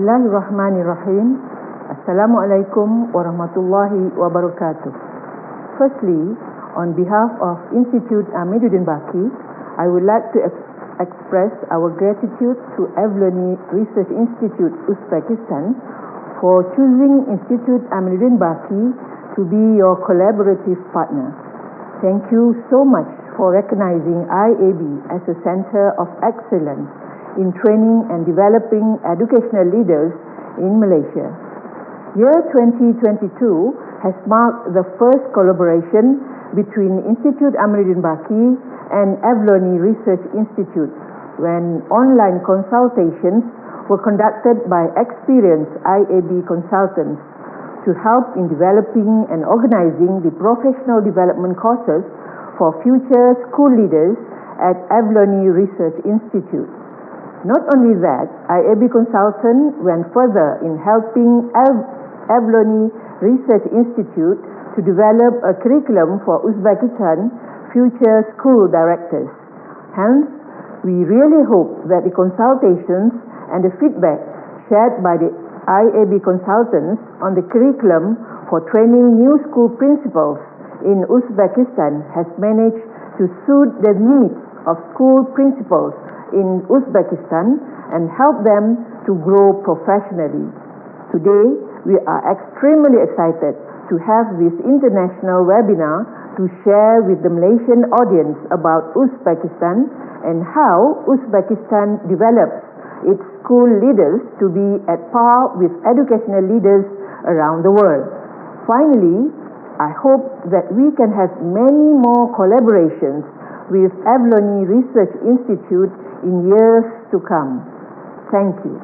Bismillahirrahmanirrahim. Assalamualaikum warahmatullahi wabarakatuh. Firstly, on behalf of Institute Amiruddin Baki, I would like to express our gratitude to Avloni Research Institute, Uzbekistan, for choosing Institute Amiruddin Baki to be your collaborative partner. Thank you so much for recognizing IAB as a center of excellence in training and developing educational leaders in Malaysia. Year 2022 has marked the first collaboration between Institute Amiruddin Baki and Avloni Research Institute, when online consultations were conducted by experienced IAB consultants to help in developing and organizing the professional development courses for future school leaders at Avloni Research Institute. Not only that, IAB consultant went further in helping Avloni Research Institute to develop a curriculum for Uzbekistan future school directors. Hence, we really hope that the consultations and the feedback shared by the IAB consultants on the curriculum for training new school principals in Uzbekistan has managed to suit the needs of school principals in Uzbekistan and help them to grow professionally. Today, we are extremely excited to have this international webinar to share with the Malaysian audience about Uzbekistan and how Uzbekistan develops its school leaders to be at par with educational leaders around the world. Finally, I hope that we can have many more collaborations with Avloni Research Institute in years to come. Thank you.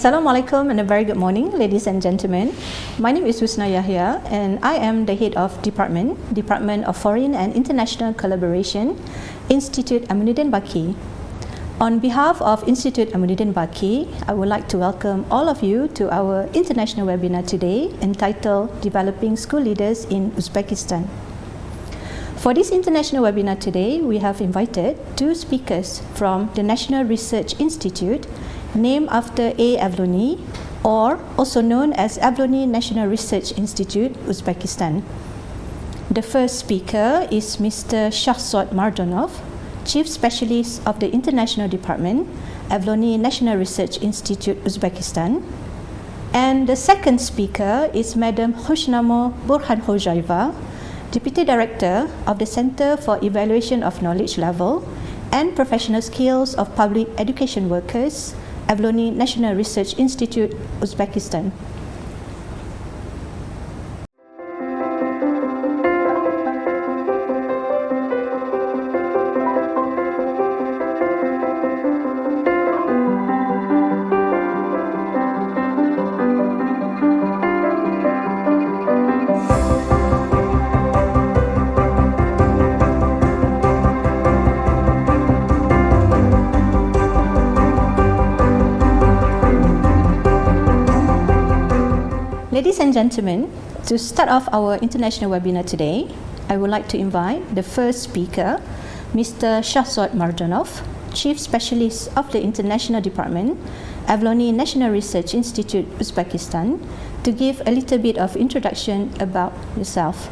Assalamualaikum and a very good morning, ladies and gentlemen. My name is Husna Yahya and I am the head of Department of Foreign and International Collaboration, Institute Aminuddin Baki. On behalf of Institute Aminuddin Baki, I would like to welcome all of you to our international webinar today entitled Developing School Leaders in Uzbekistan. For this international webinar today, we have invited two speakers from the National Research Institute named after A. Avloni, or also known as Avloni National Research Institute, Uzbekistan. The first speaker is Mr. Shahzod Mardonov, Chief Specialist of the International Department, Avloni National Research Institute, Uzbekistan. And the second speaker is Madam Khushnamo Burhankhojayeva, Deputy Director of the Center for Evaluation of Knowledge Level and Professional Skills of Public Education Workers, Avloni National Research Institute, Uzbekistan. Ladies and gentlemen, to start off our international webinar today, I would like to invite the first speaker, Mr. Shahzod Mardonov, Chief Specialist of the International Department, Avloni National Research Institute, Uzbekistan, to give a little bit of introduction about yourself.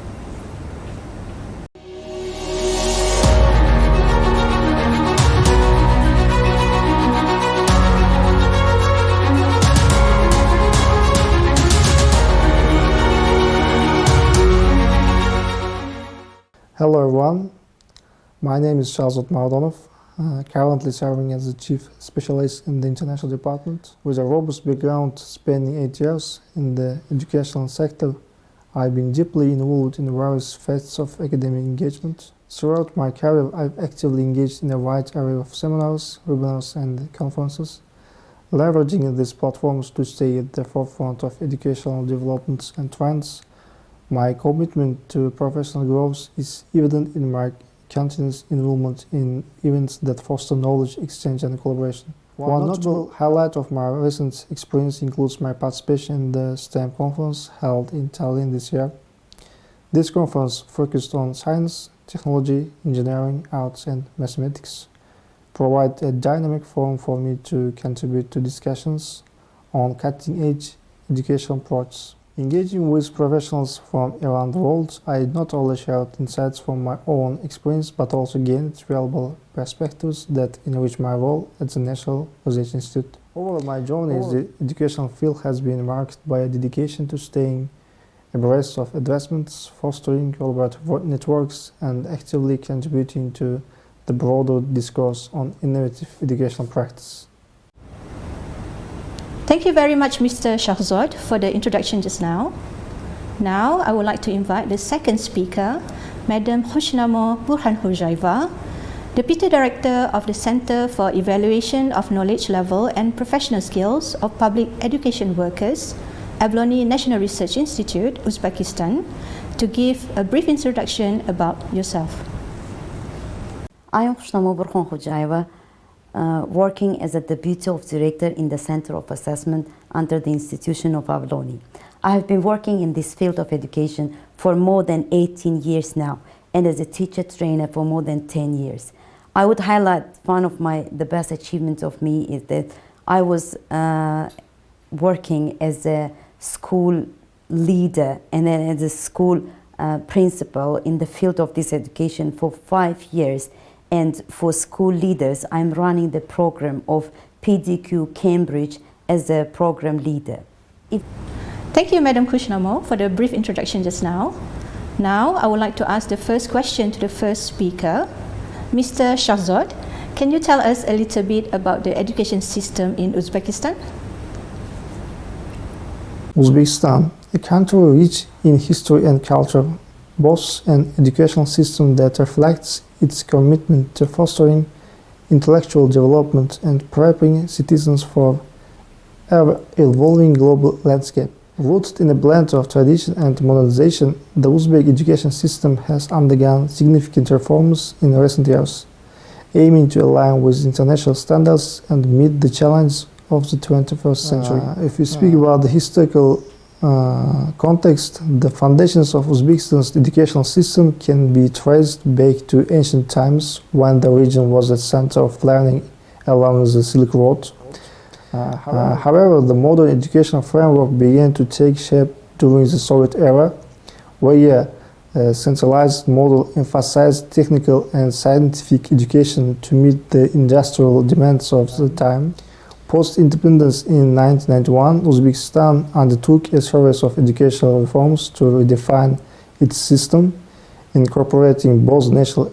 Hello everyone, my name is Shahzod Mardonov, currently serving as the Chief Specialist in the International Department. With a robust background spanning 8 years in the educational sector, I've been deeply involved in various facets of academic engagement. Throughout my career, I've actively engaged in a wide array of seminars, webinars and conferences, leveraging these platforms to stay at the forefront of educational developments and trends. My commitment to professional growth is evident in my continuous involvement in events that foster knowledge exchange and collaboration. One notable highlight of my recent experience includes my participation in the STEM conference held in Tallinn this year. This conference focused on science, technology, engineering, arts and mathematics, provide a dynamic forum for me to contribute to discussions on cutting-edge educational projects. Engaging with professionals from around the world, I not only shared insights from my own experience, but also gained valuable perspectives that enrich my role at the National Research Institute. Overall, my journey in the educational field has been marked by a dedication to staying abreast of advancements, fostering collaborative networks, and actively contributing to the broader discourse on innovative educational practice. Thank you very much, Mr. Shahzod, for the introduction just now. Now, I would like to invite the second speaker, Madam Khushnamo Burhankhojayeva, Deputy Director of the Center for Evaluation of Knowledge Level and Professional Skills of Public Education Workers, Avloni National Research Institute, Uzbekistan, to give a brief introduction about yourself. I am Khushnamo Burhankhojayeva, working as a Deputy of Director in the Center of Assessment under the institution of Avloni. I have been working in this field of education for more than 18 years now, and as a teacher trainer for more than 10 years. I would highlight one of the best achievements of me is that I was working as a school leader and then as a school principal in the field of this education for 5 years. And for school leaders, I'm running the program of PDQ Cambridge as a program leader. Thank you, Madam Khushnamo, for the brief introduction just now. Now, I would like to ask the first question to the first speaker. Mr. Shahzod, can you tell us a little bit about the education system in Uzbekistan? Uzbekistan, a country rich in history and culture, boasts an educational system that reflects its commitment to fostering intellectual development and preparing citizens for ever-evolving global landscape. Rooted in a blend of tradition and modernization, the Uzbek education system has undergone significant reforms in recent years, aiming to align with international standards and meet the challenges of the 21st century. If we speak about the historical context, the foundations of Uzbekistan's educational system can be traced back to ancient times when the region was the center of learning along the Silk Road. However, the modern educational framework began to take shape during the Soviet era, where a centralized model emphasized technical and scientific education to meet the industrial demands of the time. Post-independence in 1991, Uzbekistan undertook a series of educational reforms to redefine its system, incorporating both national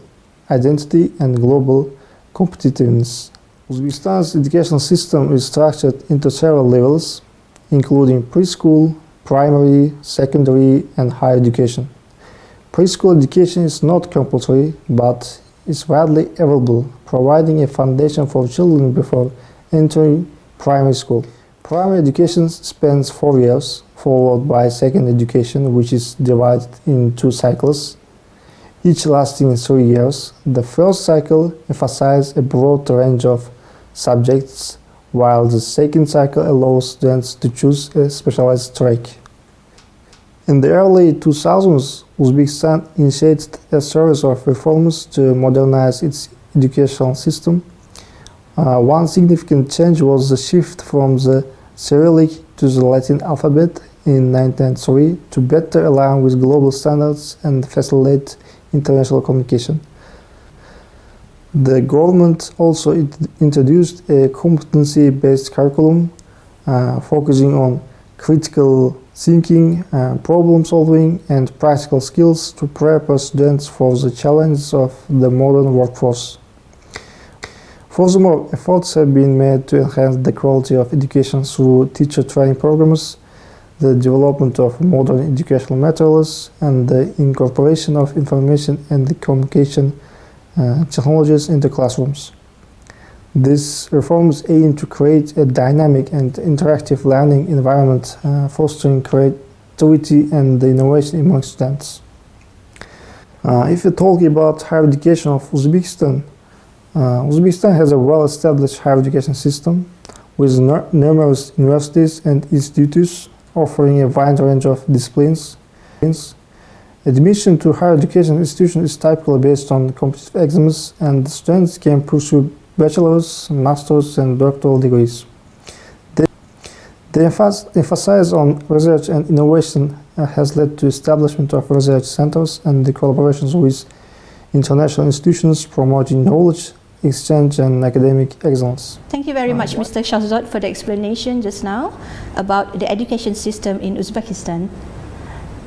identity and global competitiveness. Uzbekistan's educational system is structured into several levels, including preschool, primary, secondary, and higher education. Preschool education is not compulsory, but is widely available, providing a foundation for children before entering primary school. Primary education spans 4 years, followed by second education, which is divided in 2 cycles, each lasting 3 years. The first cycle emphasizes a broad range of subjects, while the second cycle allows students to choose a specialized track. In the early 2000s, Uzbekistan initiated a series of reforms to modernize its educational system. One significant change was the shift from the Cyrillic to the Latin alphabet in 1993 to better align with global standards and facilitate international communication. The government also introduced a competency-based curriculum focusing on critical thinking, problem solving, and practical skills to prepare students for the challenges of the modern workforce. Furthermore, efforts have been made to enhance the quality of education through teacher training programs, the development of modern educational materials, and the incorporation of information and communication technologies into classrooms. These reforms aim to create a dynamic and interactive learning environment, fostering creativity and innovation among students. If we talk about higher education of Uzbekistan, Uzbekistan has a well-established higher education system with numerous universities and institutes offering a wide range of disciplines. Admission to higher education institutions is typically based on competitive exams, and students can pursue bachelor's, master's, and doctoral degrees. The emphasis on research and innovation has led to establishment of research centers and the collaborations with international institutions promoting knowledge exchange and academic excellence. Thank you very much, Mr. Shahzad, for the explanation just now about the education system in Uzbekistan.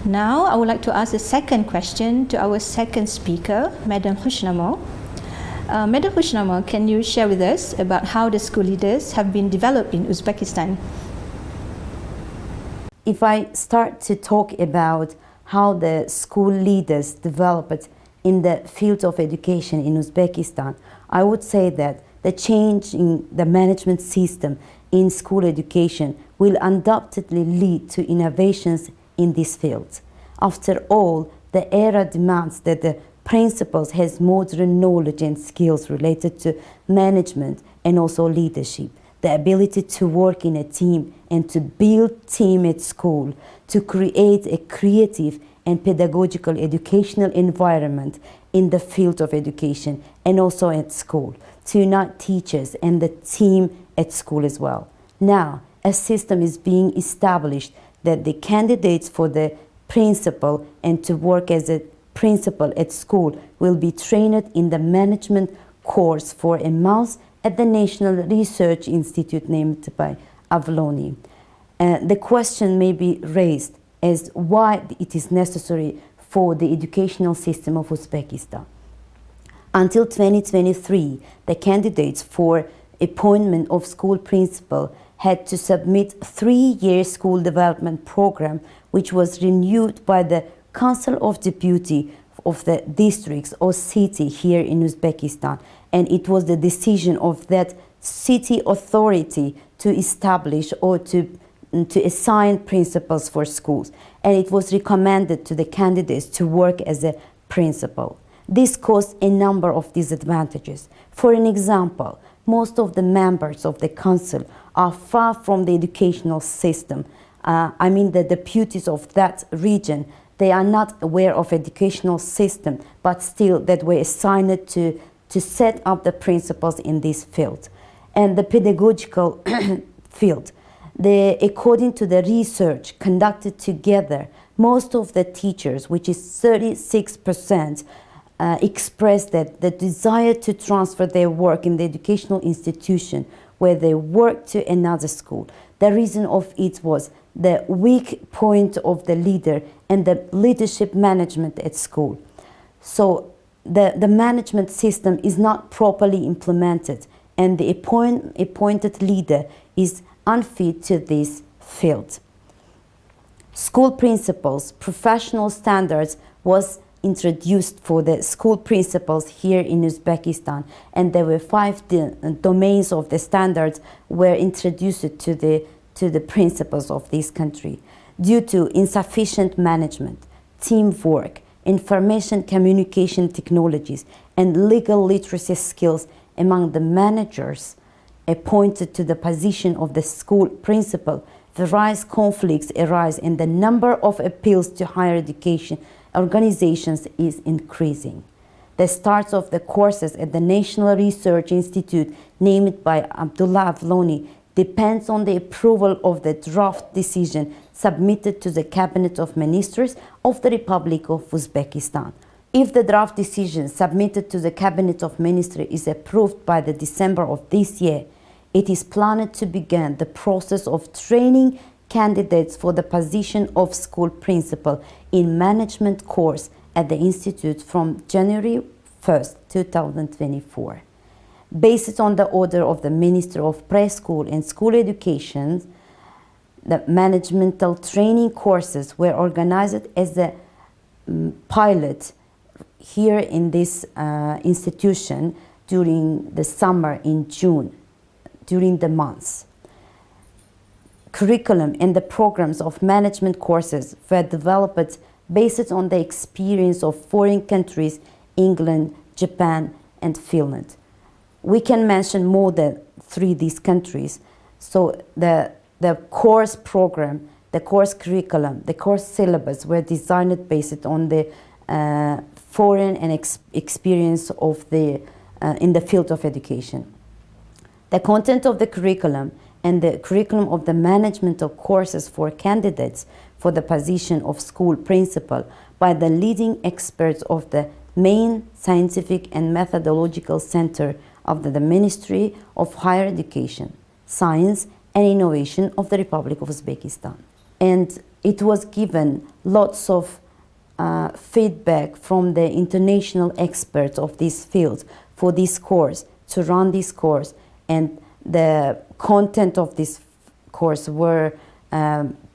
Now, I would like to ask the second question to our second speaker, Madam Hushnamo. Madam Hushnamo, can you share with us about how the school leaders have been developed in Uzbekistan? If I start to talk about how the school leaders developed in the field of education in Uzbekistan, I would say that the change in the management system in school education will undoubtedly lead to innovations in this field. After all, the era demands that the principals has modern knowledge and skills related to management and also leadership, the ability to work in a team and to build team at school, to create a creative and pedagogical educational environment in the field of education and also at school, to unite teachers and the team at school as well. Now, a system is being established that the candidates for the principal and to work as a principal at school will be trained in the management course for a month at the National Research Institute named by Avloni. The question may be raised as why it is necessary for the educational system of Uzbekistan. Until 2023, the candidates for appointment of school principal had to submit 3-year school development program, which was renewed by the Council of Deputy of the districts or city here in Uzbekistan. And it was the decision of that city authority to establish or to assign principals for schools, and it was recommended to the candidates to work as a principal. This caused a number of disadvantages. For an example, most of the members of the council are far from the educational system. I mean, the deputies of that region, they are not aware of educational system, but still that were assigned to set up the principals in this field. And the pedagogical field, according to the research conducted together, most of the teachers, which is 36%, expressed that the desire to transfer their work in the educational institution where they work to another school. The reason of it was the weak point of the leader and the leadership management at school. So the management system is not properly implemented, and the appointed leader is unfit to this field. School principals, professional standards was introduced for the school principals here in Uzbekistan, and there were 5 domains of the standards were introduced to the principals of this country. Due to insufficient management, teamwork, information communication technologies, and legal literacy skills among the managers appointed to the position of the school principal, various conflicts arise, and the number of appeals to higher education organizations is increasing. The start of the courses at the National Research Institute, named by Abdullah Avloni, depends on the approval of the draft decision submitted to the Cabinet of Ministers of the Republic of Uzbekistan. If the draft decision submitted to the Cabinet of Ministers is approved by the December of this year, it is planned to begin the process of training candidates for the position of school principal in management course at the institute from January 1st, 2024. Based on the order of the Minister of Preschool and School Education, the managemental training courses were organized as a pilot here in this institution during the summer in June, during the months. Curriculum and the programs of management courses were developed based on the experience of foreign countries, England, Japan, and Finland. We can mention more than 3 these countries. So the course program, the course curriculum, the course syllabus were designed based on the foreign and experience of in the field of education. The content of the curriculum and the curriculum of the management of courses for candidates for the position of school principal by the leading experts of the main scientific and methodological center of the Ministry of Higher Education, Science and Innovation of the Republic of Uzbekistan. And it was given lots of feedback from the international experts of this field for this course, to run this course, and the content of this course were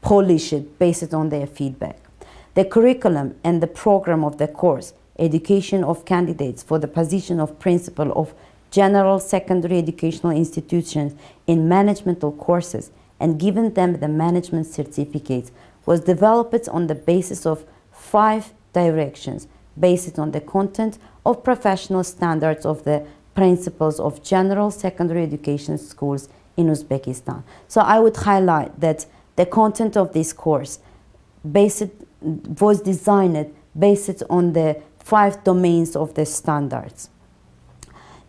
polished based on their feedback. The curriculum and the program of the course, education of candidates for the position of principal of general secondary educational institutions in managemental courses and given them the management certificates, was developed on the basis of 5 directions based on the content of professional standards of the principals of general secondary education schools in Uzbekistan. So I would highlight that the content of this course was designed based on the 5 domains of the standards.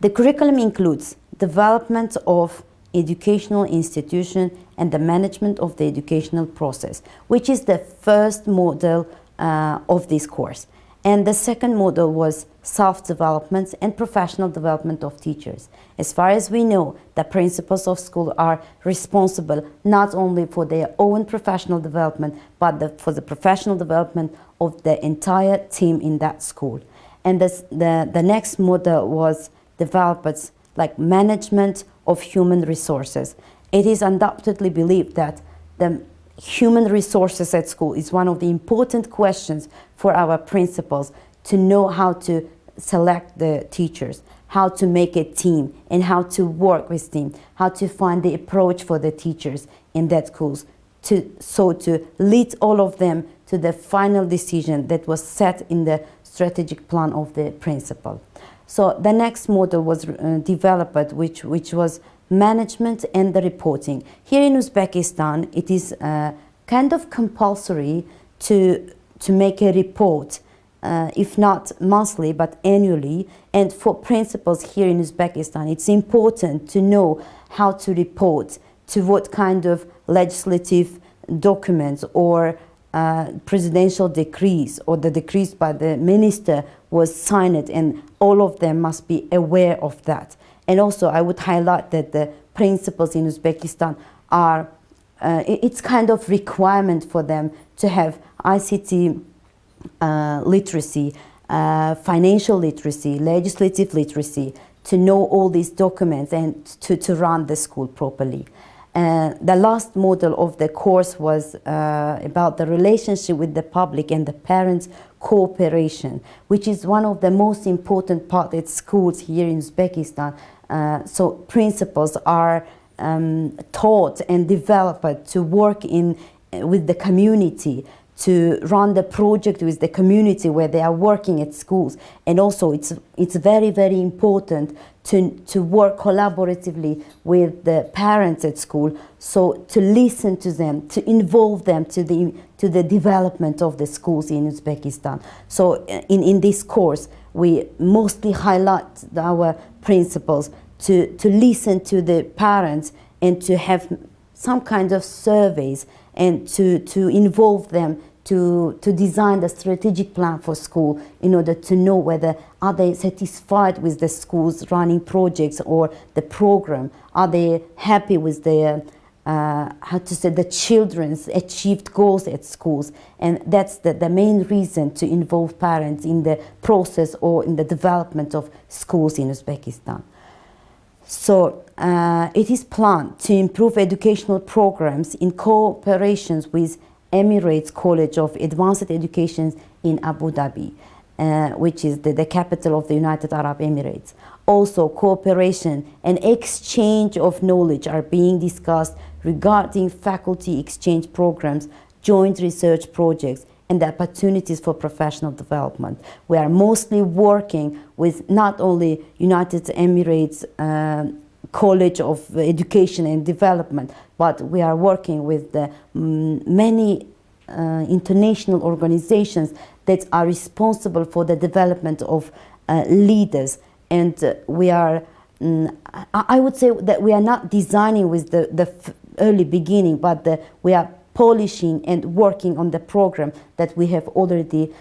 The curriculum includes development of educational institution and the management of the educational process, which is the first model of this course. And the second model was self-development and professional development of teachers. As far as we know, the principals of school are responsible not only for their own professional development, but for the professional development of the entire team in that school. And the next model was developed like management of human resources. It is undoubtedly believed that the human resources at school is one of the important questions for our principals, to know how to select the teachers, how to make a team and how to work with team, how to find the approach for the teachers in that schools, to lead all of them to the final decision that was set in the strategic plan of the principal. So the next model was developed, which was management and the reporting. Here in Uzbekistan, it is kind of compulsory to make a report, if not monthly, but annually. And for principals here in Uzbekistan, it's important to know how to report, to what kind of legislative documents or presidential decrees or the decrees by the minister was signed, and all of them must be aware of that. And also I would highlight that the principals in Uzbekistan are, it's kind of requirement for them to have ICT literacy, financial literacy, legislative literacy, to know all these documents and to run the school properly. The last model of the course was about the relationship with the public and the parents' cooperation, which is one of the most important parts at schools here in Uzbekistan. So principals are taught and developed to work with the community, to run the project with the community where they are working at schools. And also it's very, very important to work collaboratively with the parents at school, so to listen to them, to involve them to the development of the schools in Uzbekistan. So in this course, we mostly highlight our principles to listen to the parents and to have some kind of surveys and to involve them to design the strategic plan for school in order to know whether are they satisfied with the school's running projects or the program, are they happy with their the children's achieved goals at schools. And that's the main reason to involve parents in the process or in the development of schools in Uzbekistan. So it is planned to improve educational programs in cooperation with Emirates College of Advanced Education in Abu Dhabi, which is the capital of the United Arab Emirates. Also, cooperation and exchange of knowledge are being discussed regarding faculty exchange programs, joint research projects, and the opportunities for professional development. We are mostly working with not only United Emirates College of Education and Development, but we are working with many international organizations that are responsible for the development of leaders. And we are, I would say that we are not designing with the early beginning, but we are polishing and working on the program that we have already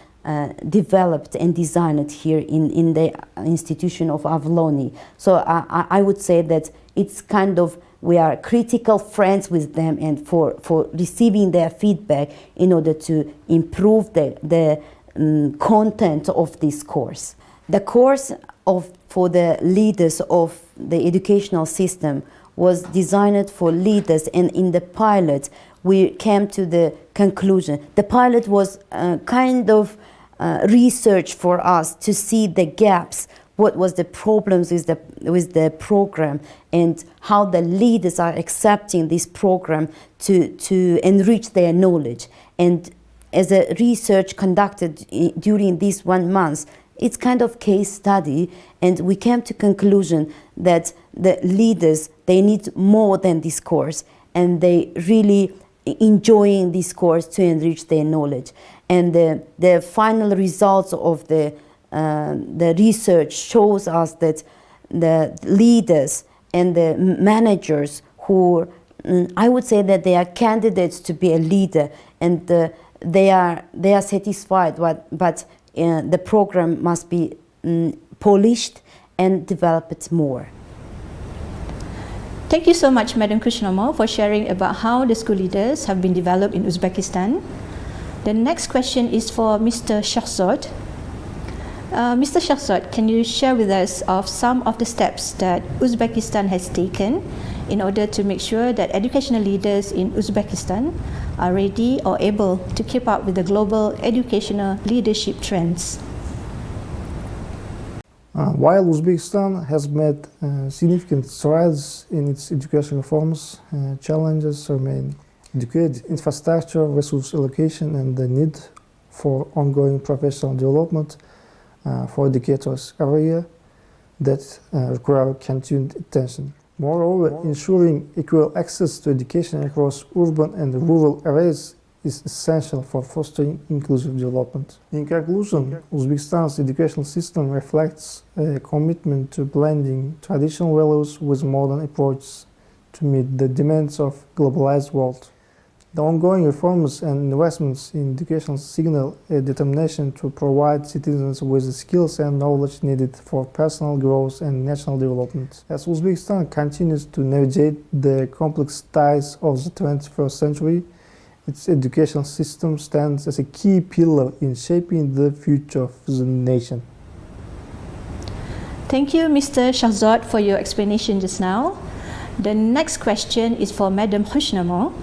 developed and designed here in the institution of Avloni. So I would say that it's kind of, we are critical friends with them and for receiving their feedback in order to improve the content of this course. The course for the leaders of the educational system was designed for leaders, and in the pilot we came to the conclusion. The pilot was kind of research for us to see the gaps, what was the problems with the program, and how the leaders are accepting this program to enrich their knowledge. And as a research conducted during this 1 month, it's kind of case study, and we came to conclusion that the leaders, they need more than this course, and they really enjoying this course to enrich their knowledge. And the final results of the research shows us that the leaders and the managers who, I would say that they are candidates to be a leader, and they are satisfied, but the program must be polished and developed more. Thank you so much, Madam Krishnamo, for sharing about how the school leaders have been developed in Uzbekistan. The next question is for Mr. Shahzad. Mr. Shahzad, can you share with us of some of the steps that Uzbekistan has taken in order to make sure that educational leaders in Uzbekistan are ready or able to keep up with the global educational leadership trends? While Uzbekistan has made significant strides in its education reforms, challenges remain: adequate infrastructure, resource allocation, and the need for ongoing professional development for educators area that require continued attention. Moreover, ensuring equal access to education across urban and rural areas is essential for fostering inclusive development. In conclusion, Uzbekistan's educational system reflects a commitment to blending traditional values with modern approaches to meet the demands of globalized world. The ongoing reforms and investments in education signal a determination to provide citizens with the skills and knowledge needed for personal growth and national development. As Uzbekistan continues to navigate the complex ties of the 21st century, its education system stands as a key pillar in shaping the future of the nation. Thank you, Mr. Shahzad, for your explanation just now. The next question is for Madam Hushnama.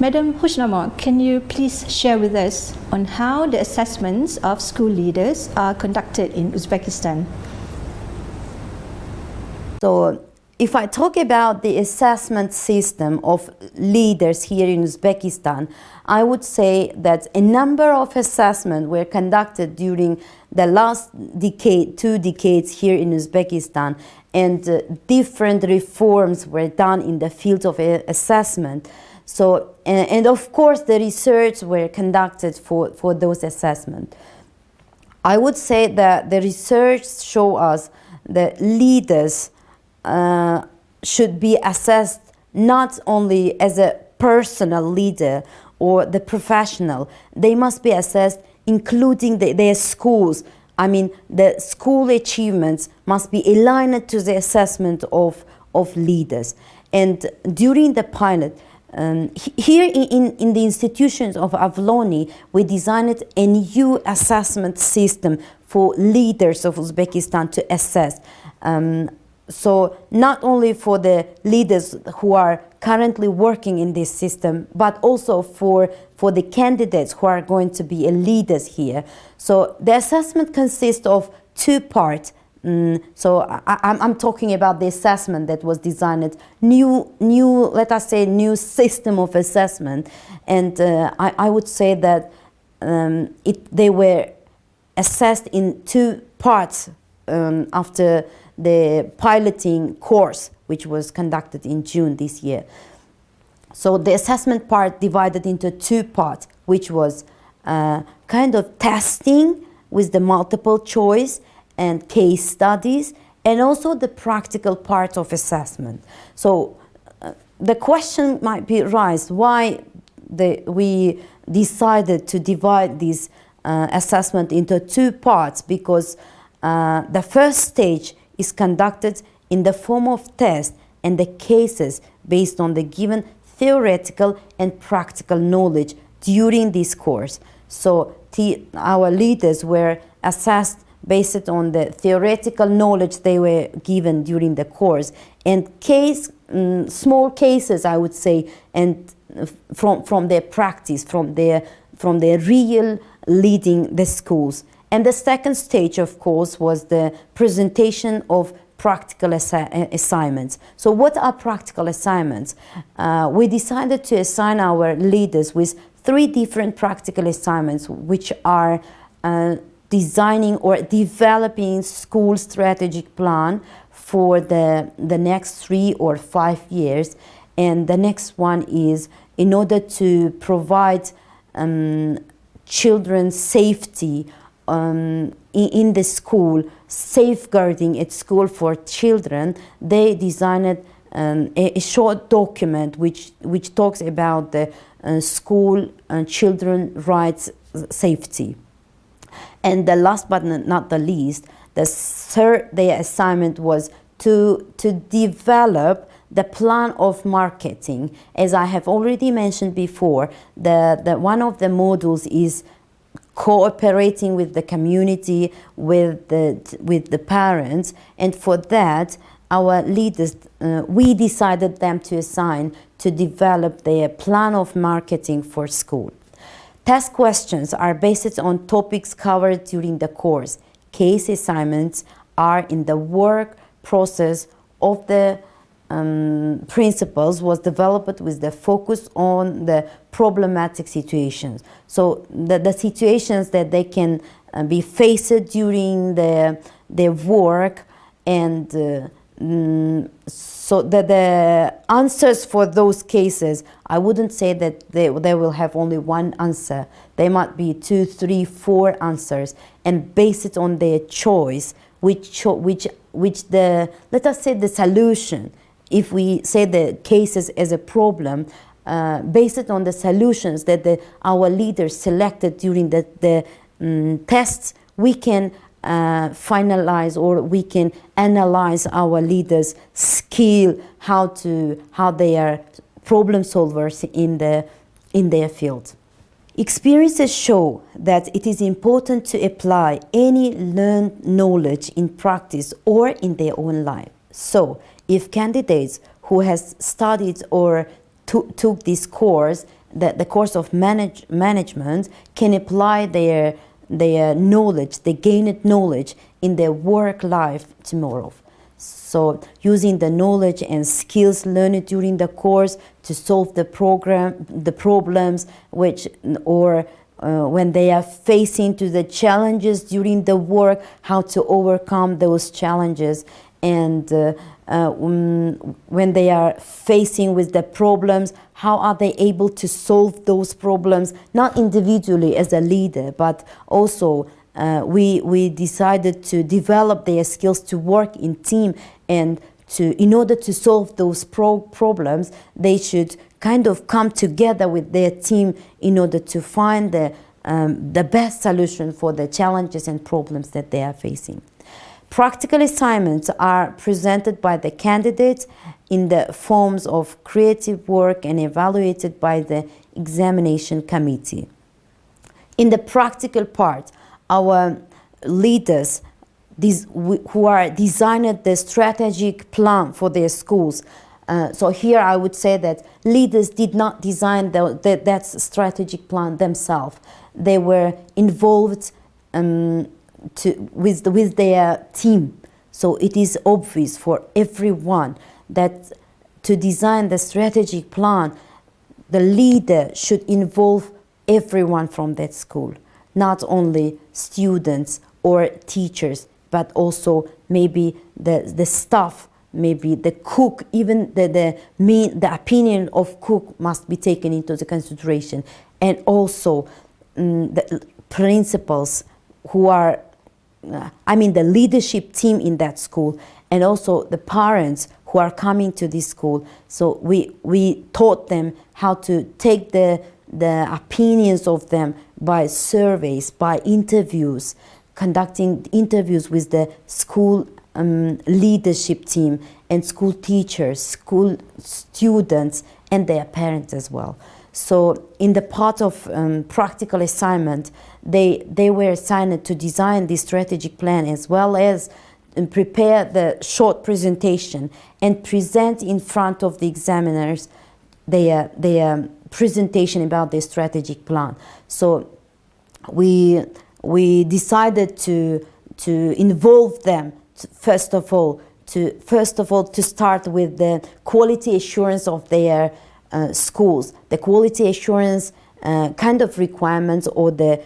Madam Hushnama, can you please share with us on how the assessments of school leaders are conducted in Uzbekistan? So, if I talk about the assessment system of leaders here in Uzbekistan, I would say that a number of assessments were conducted during the last decade, 2 decades here in Uzbekistan, and different reforms were done in the field of assessment. So, and of course, the research were conducted for those assessments. I would say that the research show us that leaders should be assessed not only as a personal leader or the professional. They must be assessed including their schools. I mean, the school achievements must be aligned to the assessment of leaders. And during the pilot, here in the institutions of Avloni, we designed a new assessment system for leaders of Uzbekistan to assess. So not only for the leaders who are currently working in this system, but also for the candidates who are going to be leaders here. So the assessment consists of 2 parts. So I'm talking about the assessment that was designed, let us say, new system of assessment. And I would say that they were assessed in 2 parts after the piloting course, which was conducted in June this year. So the assessment part divided into 2 parts, which was kind of testing with the multiple choice and case studies, and also the practical part of assessment. So the question might be raised, why we decided to divide this assessment into 2 parts, because the first stage is conducted in the form of tests and the cases based on the given theoretical and practical knowledge during this course. So our leaders were assessed based on the theoretical knowledge they were given during the course, and small cases, I would say, and from their practice, from their real leading the schools. And the second stage, of course, was the presentation of practical assignments. So what are practical assignments? We decided to assign our leaders with 3 different practical assignments, which are designing or developing school strategic plan for the next 3 or 5 years. And the next one is in order to provide children's safety in the school, safeguarding at school for children. They designed a short document which talks about the school and children rights safety. And the last but not the least, their assignment was to develop the plan of marketing. As I have already mentioned before, the one of the modules is cooperating with the community, with the parents, and for that our leaders, we decided them to assign to develop their plan of marketing for school. Test questions are based on topics covered during the course. Case assignments are in the work process of the principles was developed with the focus on the problematic situations. So the situations that they can be faced during their work, and so the answers for those cases, I wouldn't say that they will have only one answer. They might be 2, 3, 4 answers, and base it on their choice, which the, let us say, the solution. If we say the cases as a problem, based on the solutions that our leaders selected during the tests, we can finalize, or we can analyze our leaders' skill, how they are problem solvers in their field. Experiences show that it is important to apply any learned knowledge in practice or in their own life. So, if candidates who has studied or took this course, the course of management, can apply their knowledge, the gained knowledge in their work life tomorrow. So using the knowledge and skills learned during the course to solve the problems, when they are facing to the challenges during the work, how to overcome those challenges, and when they are facing with the problems, how are they able to solve those problems, not individually as a leader, but also we decided to develop their skills to work in team, and in order to solve those problems, they should kind of come together with their team in order to find the best solution for the challenges and problems that they are facing. Practical assignments are presented by the candidates in the forms of creative work and evaluated by the examination committee. In the practical part, our leaders who are designed the strategic plan for their schools. So here I would say that leaders did not design that strategic plan themselves. They were involved with their team. So it is obvious for everyone that to design the strategic plan, the leader should involve everyone from that school, not only students or teachers, but also maybe the staff, maybe the cook, even the opinion of cook must be taken into the consideration, and also the principals who are, the leadership team in that school, and also the parents who are coming to this school. So we taught them how to take the opinions of them by surveys, by interviews, conducting interviews with the school leadership team and school teachers, school students, and their parents as well. So in the part of practical assignment, they were assigned to design the strategic plan, as well as prepare the short presentation and present in front of the examiners their presentation about the strategic plan. So we decided to involve them first of all to start with the quality assurance of their schools, the quality assurance kind of requirements, or the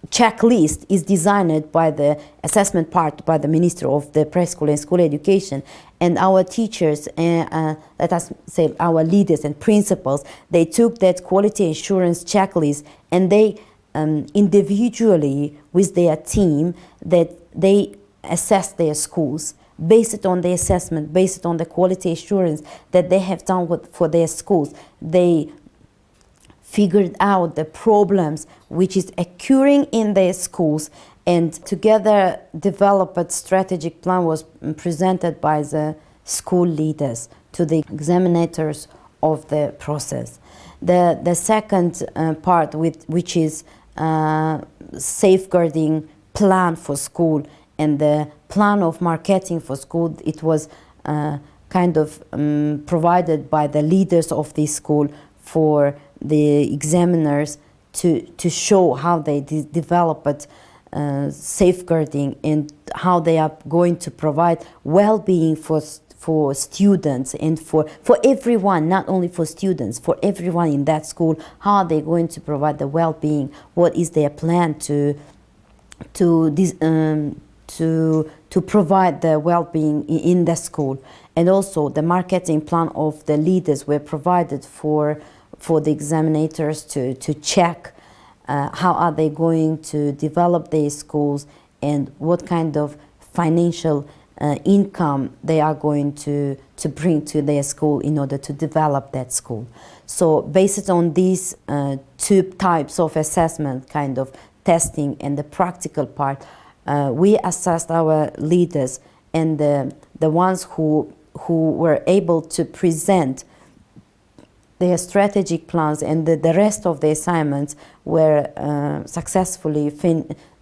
checklist is designed by the assessment part by the Minister of the Preschool and School Education, and our teachers, let us say our leaders and principals, they took that quality assurance checklist and they individually with their team, that they assess their schools based on the assessment, based on the quality assurance that they have done for their schools. They figured out the problems which is occurring in their schools, and together developed strategic plan was presented by the school leaders to the examinators of the process. The second part, which is safeguarding plan for school and the plan of marketing for school, it was kind of provided by the leaders of this school for the examiners to show how they developed safeguarding and how they are going to provide well-being for students and for everyone, not only for students, for everyone in that school. How are they going to provide the well-being? What is their plan to provide the well-being in the school? And also the marketing plan of the leaders were provided for the examinators to check how are they going to develop their schools and what kind of financial income they are going to bring to their school in order to develop that school. So based on these two types of assessment, kind of testing and the practical part, we assessed our leaders, and the ones who were able to present their strategic plans and the rest of the assignments were successfully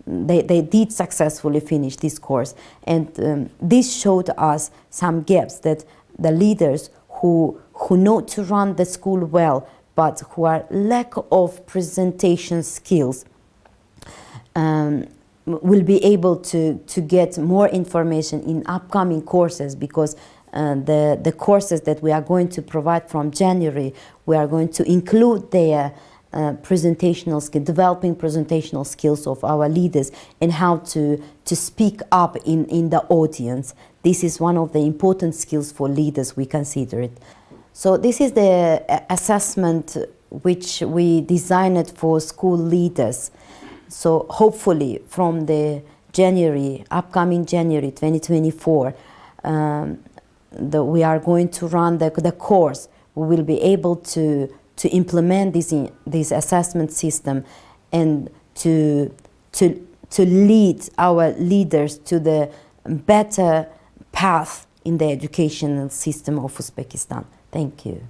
they did successfully finish this course. And this showed us some gaps that the leaders who know to run the school well but who are lack of presentation skills will be able to get more information in upcoming courses, because the courses that we are going to provide from January, we are going to include their presentational skill, developing presentational skills of our leaders and how to speak up in the audience. This is one of the important skills for leaders, we consider it. So this is the assessment which we designed for school leaders. So hopefully from the upcoming January 2024, we are going to run the course. We will be able to implement this assessment system and to lead our leaders to the better path in the educational system of Uzbekistan. Thank you.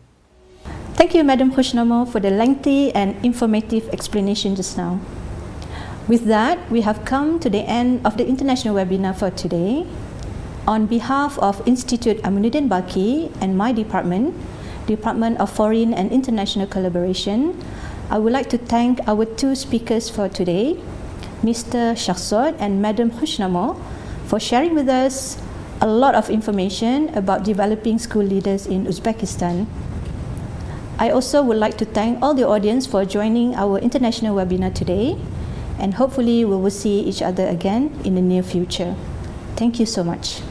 Thank you, Madam Khushnamo, for the lengthy and informative explanation just now. With that, we have come to the end of the international webinar for today. On behalf of Institute Aminuddin Baki and my department, Department of Foreign and International Collaboration, I would like to thank our two speakers for today, Mr. Shahzod and Madam Khushnamo, for sharing with us a lot of information about developing school leaders in Uzbekistan. I also would like to thank all the audience for joining our international webinar today, and hopefully we will see each other again in the near future. Thank you so much.